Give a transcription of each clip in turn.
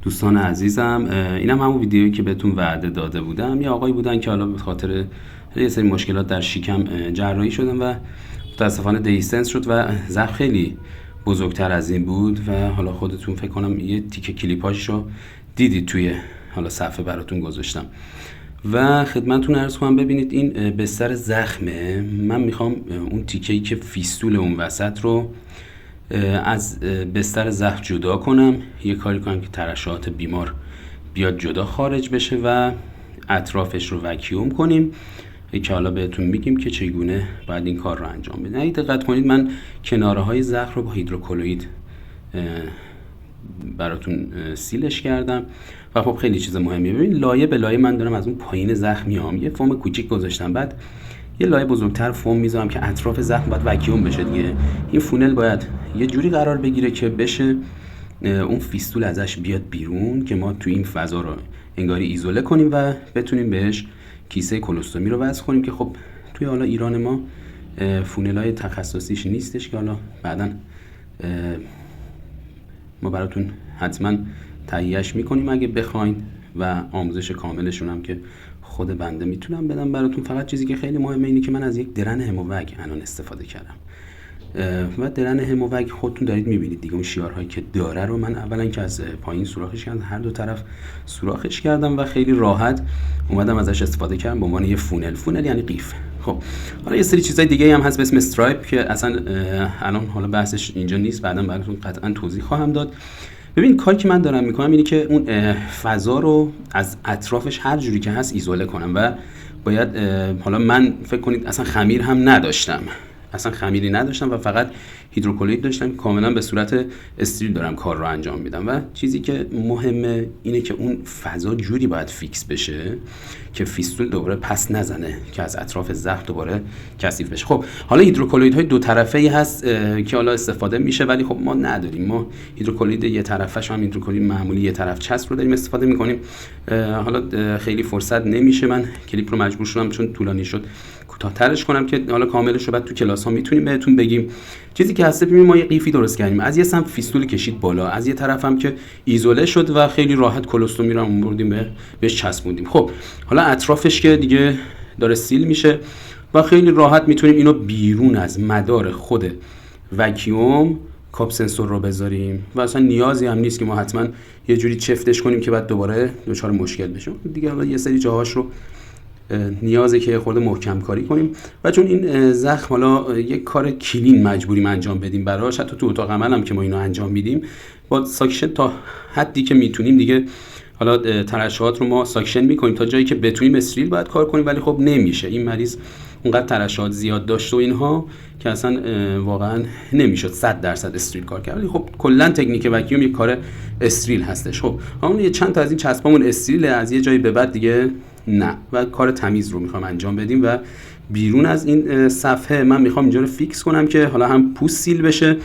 دوستان عزیزم، اینم همون ویدیویی که بهتون وعده داده بودم. یه آقایی بودن که حالا به خاطر یه سری مشکلات در شکم جراحی شدن و متاسفانه دیستنس شد و زخم خیلی بزرگتر از این بود و حالا خودتون فکر کنم یه تیکه کلیپاشو دیدید توی حالا صفحه براتون گذاشتم و خدمتتون عرض کنم. ببینید این بستر زخمه. من میخوام اون تیکه‌ای که فیستول اون وسط رو از بستر زخم جدا کنم، یه کاری کنم که ترشحات بیمار بیاد جدا خارج بشه و اطرافش رو وکیوم کنیم که حالا بهتون میگیم که چگونه باید این کار رو انجام بدیم. اگه دقت کنید من کناره های زخم رو با هیدروکلوئید براتون سیلش کردم و خب خیلی چیز مهمیه. ببین لایه به لایه من دارم از اون پایین زخم میام، یه فوم کوچیک گذاشتم، بعد یه لایه بزرگتر فوم میذارم که اطراف زخم باید وکیوم بشه دیگه. این فونل باید یه جوری قرار بگیره که بشه اون فیستول ازش بیاد بیرون که ما توی این فضا رو انگاری ایزوله کنیم و بتونیم بهش کیسه کلوستومی رو وصل کنیم که خب توی حالا ایران ما فونلای تخصصیش نیستش که حالا بعداً ما براتون حتما تهیه‌اش میکنیم اگه بخواین و آموزش کاملشون هم که خود بنده میتونم بدم براتون. فقط چیزی که خیلی مهمه اینه که من از یک درن هموگ الان استفاده کردم و درن هموگ خودتون دارید میبینید دیگه. اون شیارهایی که داره رو من اولا که از پایین سوراخش کردم، هر دو طرف سوراخش کردم و خیلی راحت اومدم ازش استفاده کردم به عنوان یه فونل یعنی قیف. خب حالا یه سری چیزای دیگه هم هست به اسم استرایپ که اصلا الان حالا بحثش اینجا نیست، بعداً براتون قطعا توضیح خواهم داد. ببین کاری که من دارم میکنم اینه که اون فضا رو از اطرافش هر جوری که هست ایزوله کنم و باید حالا من فکر کنید اصلا خمیر هم نداشتم، اصلا خمیری نداشتم و فقط هیدروکلوئید داشتم، کاملا به صورت استریل دارم کار رو انجام میدم و چیزی که مهمه اینه که اون فضا جوری باید فیکس بشه که فیستول دوباره پس نزنه که از اطراف زخم دوباره کثیف بشه. خب حالا هیدروکلوئیدهای دو طرفه‌ای هست که حالا استفاده میشه ولی خب ما نداریم، ما هیدروکلوئید یه طرفش هم هیدروکلوئید معمولی یه طرف چسب رو داریم استفاده میکنیم. حالا خیلی فرصت نمیشه، من کلیپ رو مجبور شدم چون طولانی شد کوتاه‌ترش کنم که حالا کاملش رو بعد تو کلاس ها میتونیم بهتون بگیم. چیزی که هست ببینید ما یه قیفی درست کردیم، از یه سمت فیستول کشید بالا، از یه طرف هم که ایزوله شد و خیلی راحت کلوستومی رو آوردیم بهش چسبوندیم. خب حالا اطرافش که دیگه داره سیل میشه و خیلی راحت میتونیم اینو بیرون از مدار خود وکیوم کاپ سنسور رو بذاریم و اصلا نیازی هم نیست که ما حتما یه جوری چفتش کنیم که بعد دوباره دچار مشکل بشه دیگه. حالا یه سری جاهاش رو نیازه که خورده محکم کاری کنیم و چون این زخم حالا یک کار کلین مجبوریم انجام بدیم براش، حتی تو اتاق عمل هم که ما اینو انجام میدیم با ساکشن تا حدی که میتونیم دیگه. حالا ترشحات رو ما ساکشن میکنیم تا جایی که بتونیم استریل باید کار کنیم ولی خب نمیشه، این مریض اونقدر ترشحات زیاد داشته و اینها که اصلا واقعا نمیشد 100% استریل کار کرد. ولی خب کلا تکنیک وکیوم یک کار استریل هستش. خب همون یه چند تا از این چسبامون استریل، از یه جایی به بعد دیگه نه و کار تمیز رو میخوام انجام بدیم و بیرون از این صفحه من میخوام اینجا رو فیکس کنم که حالا هم پوست سیل بشه،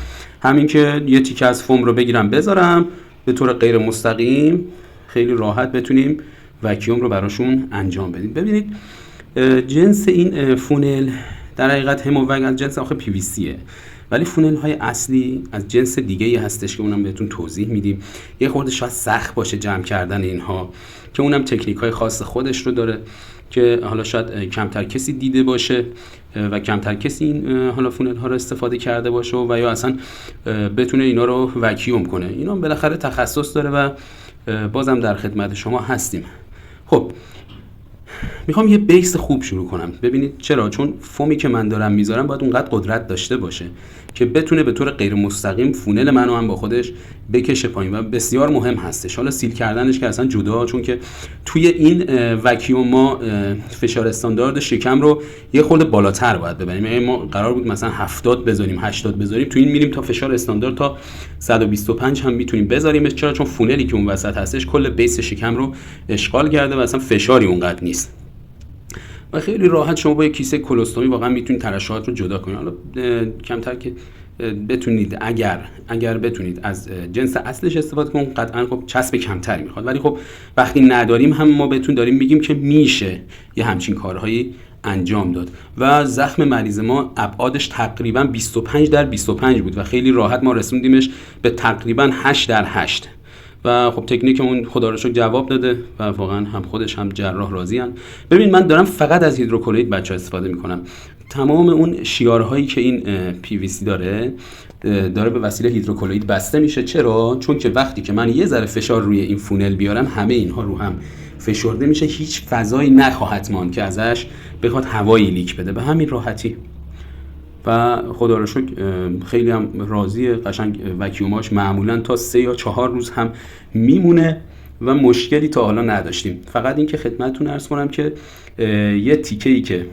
همین که یه تیکه از فوم رو بگیرم بذارم به طور غیر مستقیم خیلی راحت بتونیم وکیوم رو براشون انجام بدیم. ببینید جنس این فونل در حقیقت هموگ از جنس آخه PVCه ولی فونل های اصلی از جنس دیگه ای هستش که اونم بهتون توضیح میدیم. یه خورده شاید سخت باشه جمع کردن اینها که اونم تکنیک های خاص خودش رو داره که حالا شاید کمتر کسی دیده باشه و کمتر کسی این حالا فونل ها رو استفاده کرده باشه و یا اصلا بتونه اینا رو وکیوم کنه. اینا بالاخره تخصص داره و بازم در خدمت شما هستیم. خب میخوام یه بیس خوب شروع کنم. ببینید چرا؟ چون فومی که من دارم میذارم باید اونقدر قدرت داشته باشه که بتونه به طور غیر مستقیم فونل منو هم با خودش بکشه پایین و بسیار مهم هستش. حالا سیل کردنش که اصلا جدا، چون که توی این وکیوم ما فشار استاندارد شکم رو یه خورده بالاتر باید ببریم. یعنی ما قرار بود مثلا 70 بذاریم 80 بذاریم، تو این میریم تا فشار استاندارد تا 125 هم میتونیم بذاریم. چرا؟ چون فونلی که اون وسط هستش کل بیس شکم رو اشغال کرده و اصلا فشاری اونقدر نیست و خیلی راحت شما با یک کیسه کلوستومی واقعا میتونید ترشحات رو جدا کنید. حالا کمتر که بتونید اگر بتونید از جنس اصلش استفاده کنید قطعا خب چسب کمتری میخواد، ولی خب وقتی نداریم هم ما بهتون داریم میگیم که میشه یه همچین کارهایی انجام داد. و زخم مریض ما ابعادش تقریبا 25 در 25 بود و خیلی راحت ما رسوندیمش به تقریبا 8 در 8 و خب تکنیکمون خدا رو شکر جواب داده و واقعا هم خودش هم جراح راضی‌ان. ببین من دارم فقط از هیدروکلوئید بچه‌ها استفاده میکنم. تمام اون شیارهایی که این PVC داره به وسیله هیدروکلوئید بسته میشه. چرا؟ چون که وقتی که من یه ذره فشار روی این فونل بیارم همه اینها رو هم فشرده میشه، هیچ فضایی نخواهد ماند که ازش بخواد هوایی لیک بده، به همین راحتی. و خدا رو شکر خیلی هم راضیه، قشنگ وکیوماش معمولا تا 3 یا 4 روز هم میمونه و مشکلی تا حالا نداشتیم. فقط این که خدمتتون عرض کنم که یه تیکه‌ای که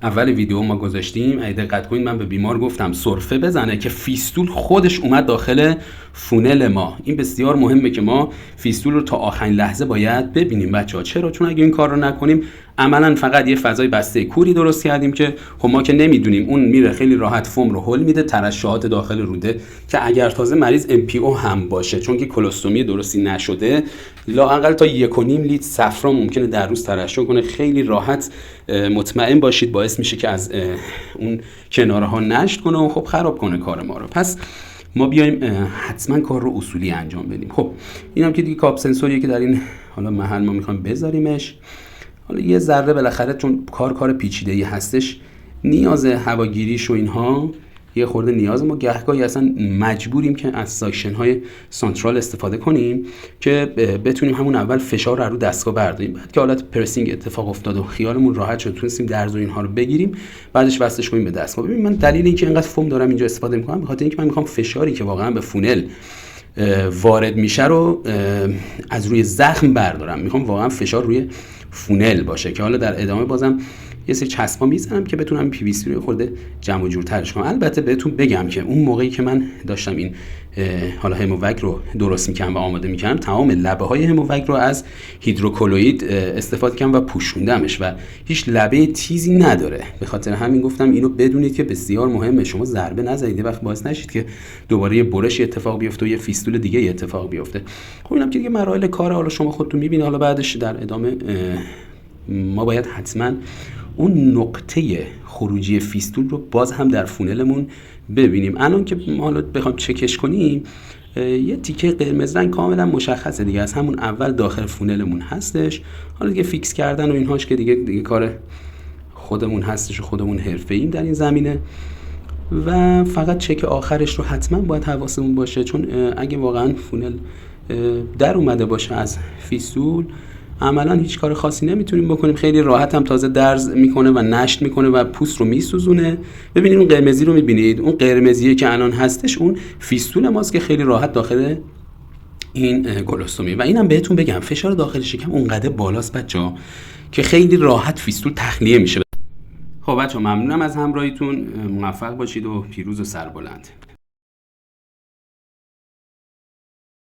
اول ویدیو ما گذاشتیم، اگه دقت کنید من به بیمار گفتم سرفه بزنه که فیستول خودش اومد داخل فونل ما. این بسیار مهمه که ما فیستول رو تا آخرین لحظه باید ببینیم بچه‌ها. چرا؟ چون اگه این کار رو نکنیم عملاً فقط یه فضای بسته کوری درست کردیم که خب ما که نمیدونیم، اون میره خیلی راحت فوم رو هول میده، ترشحات داخل روده که اگر تازه مریض MPO هم باشه، چون که کلوستومی درستی نشده، لااقل تا 1.5 لیتر صفرا ممکنه در روز ترشح کنه. خیلی راحت مطمئن باشید باعث میشه که از اون کنارها نشت کنه و خب خراب کنه کار ما رو. پس ما بیایم حتما کار رو اصولی انجام بدیم. خب اینم که دیگه کاپ سنسوریه که در این حالا محل ما میخوایم بذاریمش. حالا یه ذره بالاخره چون کار پیچیده‌ای هستش، نیاز هواگیریش و اینها یه خورده نیاز، ما گهگاهی اصلا مجبوریم که از ساکشن های سانترال استفاده کنیم که بتونیم همون اول فشار رو دستگاه برداریم. بعد که حالت پرسینگ اتفاق افتاد و خیالمون راحت شد تونستیم درز و اینها رو بگیریم، بعدش وصلش کنیم به دستگاه. ببین من دلیل اینکه اینقدر فوم دارم اینجا استفاده می‌کنم به خاطر اینکه من می‌خوام فشاری که واقعا به فونل وارد میشه رو از روی زخم بردارم. می‌خوام واقعا فشار روی فونل باشه که حالا در ادامه بازم یه سری چسبا میزنم که بتونم این PVC رو خورده جمع و جورترش کنم. البته بهتون بگم که اون موقعی که من داشتم این حالا همووگ رو درست می‌کردم و آماده می‌کردم، تمام لبه های همووگ رو از هیدروکلوئید استفاده کردم و پوشوندمش و هیچ لبه تیزی نداره. به خاطر همین گفتم اینو بدونید که بسیار مهمه، شما ضربه نزنید یه وقت باعث نشید که دوباره یه برش اتفاق بیفته و یه فیستول دیگه اتفاق بیفته. خب اینم که دیگه مراحل کار، حالا شما خودتون می‌بینید. حالا بعدش در ادامه ما باید حتما اون نقطه خروجی فیستول رو باز هم در فونلمون ببینیم. الان که ما حالا بخوام چکش کنیم، یه تیکه قرمز رنگ کاملا مشخصه دیگه، از همون اول داخل فونلمون هستش. حالا دیگه فیکس کردن و اینهاش که دیگه کار خودمون هستش و خودمون حرفه‌ایم در این زمینه. و فقط چک آخرش رو حتما باید حواسمون باشه، چون اگه واقعا فونل در اومده باشه از فیستول، عملا هیچ کار خاصی نمیتونیم بکنیم. خیلی راحت هم تازه درز میکنه و نشت میکنه و پوست رو میسوزونه. ببینید اون قرمزی رو میبینید، اون قرمزیه که الان هستش اون فیستول ماست که خیلی راحت داخل این کلوستومی. و اینم بهتون بگم فشار داخل شکم اونقدر بالاست بچه‌ها که خیلی راحت فیستول تخلیه میشه. خب بچه‌ها ممنونم از همراهیتون، موفق باشید و پیروز و سربلند.